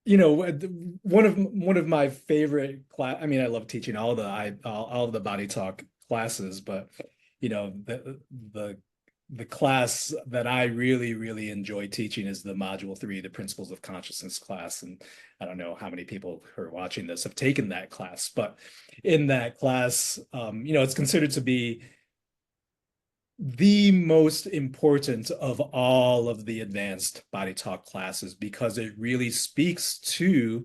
one of my favorite class. I mean, I love teaching all of the body talk classes, but you know, the class that I really, really enjoy teaching is the Module 3, the Principles of Consciousness class. And I don't know how many people who are watching this have taken that class, but in that class, it's considered to be the most important of all of the advanced body talk classes because it really speaks to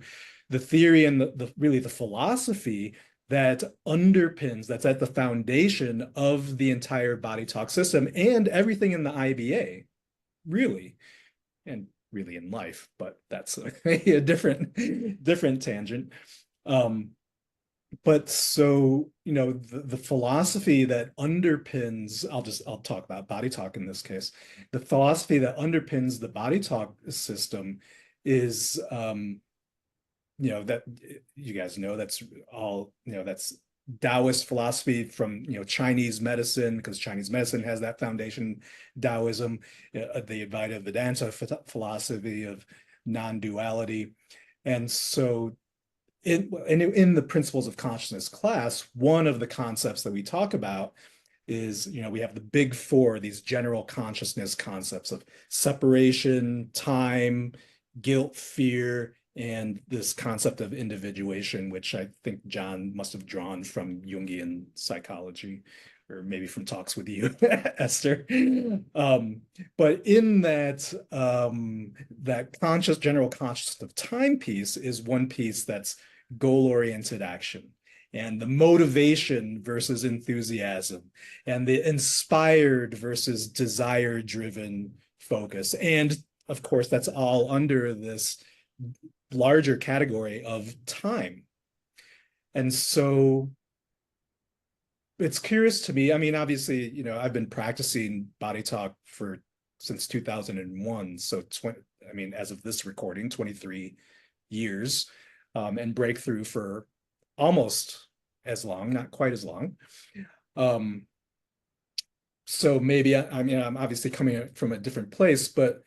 the theory and really the philosophy that underpins, that's at the foundation of the entire body talk system and everything in the IBA, really, and really in life, but that's a different tangent. Um, but so, the philosophy that underpins, I'll talk about body talk in this case. The philosophy that underpins the body talk system is, that you guys know that's all, that's Taoist philosophy from, Chinese medicine, because Chinese medicine has that foundation, Taoism, the Advaita Vedanta philosophy of non-duality. And so in the principles of consciousness class, one of the concepts that we talk about is, we have the big four, these general consciousness concepts of separation, time, guilt, fear, and this concept of individuation, which I think John must have drawn from Jungian psychology, or maybe from talks with you, Esther. But in that general consciousness of time piece is one piece that's goal-oriented action and the motivation versus enthusiasm and the inspired versus desire-driven focus. And of course, that's all under this larger category of time. And so it's curious to me. I mean, obviously, I've been practicing body talk since 2001. So I mean, as of this recording, 23 years, and breakthrough for almost as long, not quite as long. Um, so maybe I mean, I'm obviously coming from a different place, but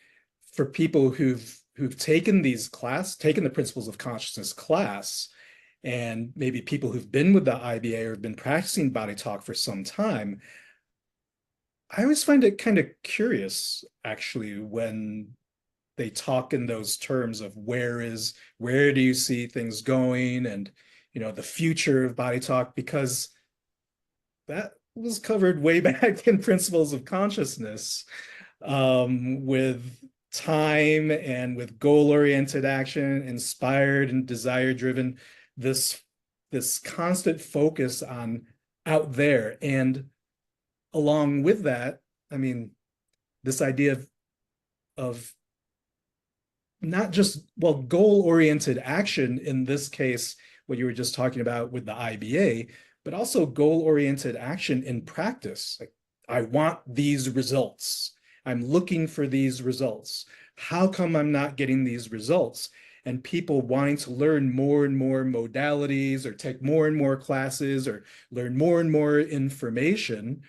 for people who've taken taken the principles of consciousness class, and maybe people who've been with the IBA or have been practicing body talk for some time, I always find it kind of curious, actually, when they talk in those terms of where do you see things going, and the future of body talk, because that was covered way back in principles of consciousness, with time and with goal-oriented action, inspired and desire-driven, this this constant focus on out there. And along with that, I mean, this idea of not just, well, goal-oriented action in this case, what you were just talking about with the IBA, but also goal-oriented action in practice. Like, I want these results. I'm looking for these results. How come I'm not getting these results? And people wanting to learn more and more modalities or take more and more classes or learn more and more information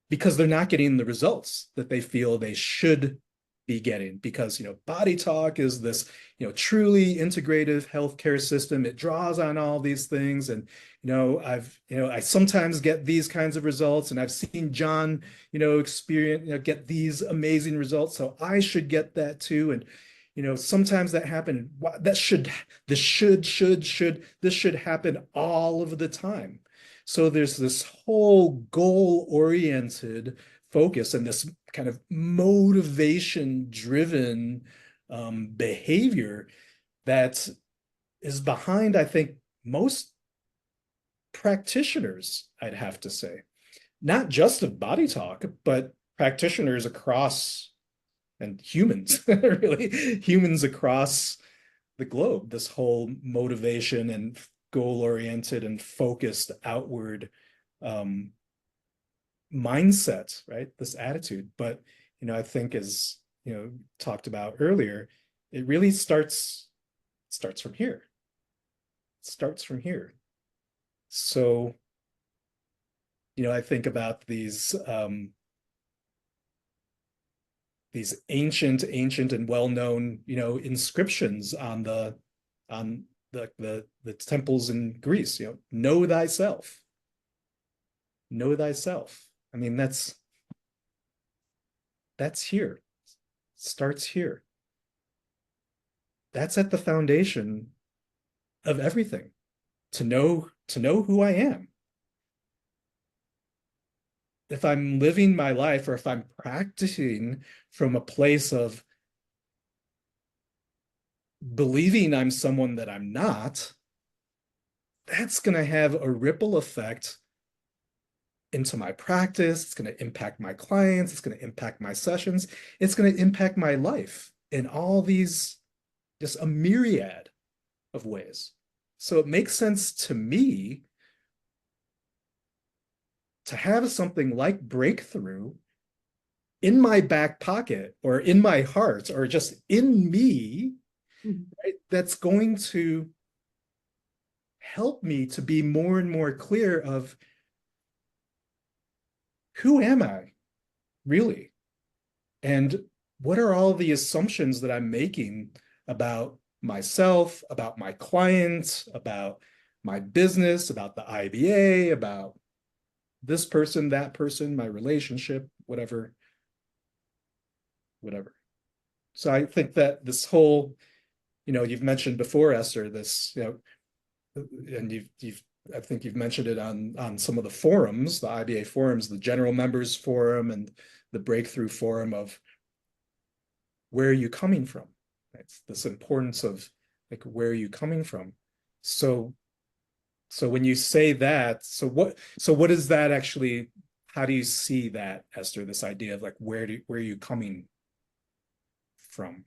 because they're not getting the results that they feel they should be getting, because body talk is this truly integrative healthcare system. It draws on all these things, and I sometimes get these kinds of results, and I've seen John experience get these amazing results, so I should get that too. And sometimes that happen, this should happen all of the time. So there's this whole goal-oriented focus and this kind of motivation-driven behavior that is behind, I think, most practitioners, I'd have to say, not just of body talk, but practitioners across, and humans, really, humans across the globe, this whole motivation and goal-oriented and focused outward um, mindset, right? This attitude. But, I think, as, talked about earlier, it really starts from here. It starts from here. So, I think about these ancient and well-known, inscriptions on the temples in Greece, know thyself. Know thyself. I mean, that's here. Starts here. That's at the foundation of everything. To know who I am. If I'm living my life, or if I'm practicing from a place of believing I'm someone that I'm not, that's going to have a ripple effect into my practice. It's going to impact my clients. It's going to impact my sessions. It's going to impact my life in all these, just a myriad of ways. So it makes sense to me to have something like breakthrough in my back pocket, or in my heart, or just in me, right, that's going to help me to be more and more clear of who am I really? And what are all the assumptions that I'm making about myself, about my clients, about my business, about the IBA, about this person, that person, my relationship, whatever. So I think that this whole, you've mentioned before, Esther, this, and I think you've mentioned it on some of the forums, the IBA forums, the general members forum and the breakthrough forum, of where are you coming from? It's this importance of, like, where are you coming from? So when you say that, so what is that actually, how do you see that, Esther, this idea of like, where are you coming from?